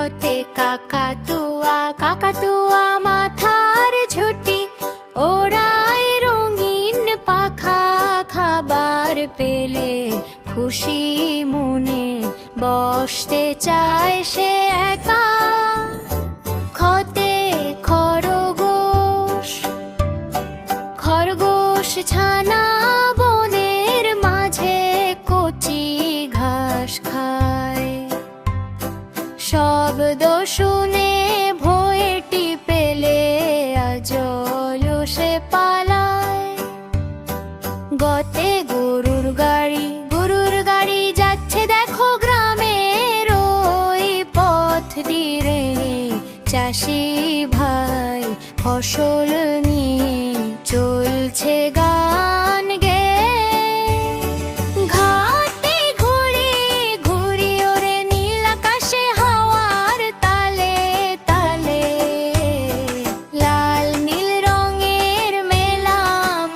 পথে কাকাতুয়া কাকাতুয়া মাথার ঝুঁটি ওড়ায় রঙিন পাখা। খাবার পেলে খুশি মনে বসতে চায় সে একা। খতে খরগোশ খরগোশ ছানা বনের মাঝে কচি ঘাস খায়। শব্দ শুনে ভয়ে টিপেলে আজল সে পালায়। গতে গরুর গাড়ি যাচ্ছে দেখো গ্রামের ওই পথ দিয়ে। চাষি ভাই ফসল নিয়ে চলছে গান গেয়ে। ঘাটে ঘুরি ঘুরি ওরে নীল আকাশে হাওয়ার তালে তালে। লাল নীল রঙের মেলা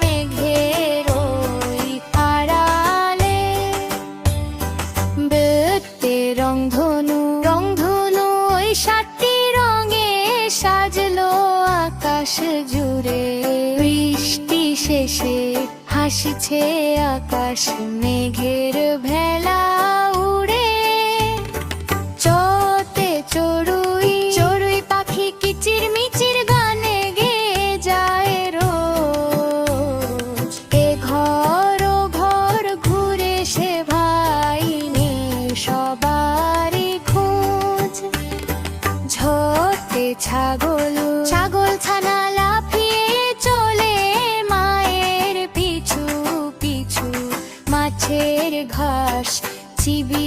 মেঘের ওই আড়ালে। বেতে রংধনু ওই 7টি রঙে সাজলো আকাশ জুড়ে। বৃষ্টি শেষে হাসছে আকাশ মেঘের ভেলা উড়ে। চতে চড়ুই পাখি কিচির মিচির গানে গেয়ে যায় রোজ। এ ঘর ও ঘর ঘুরে সে ভাই নে সবারই খোঁজ। ঝোটে ছাগল ছানা লাফিয়ে চলে মায়ের পিছু পিছু। মাছের ঘাস চিবি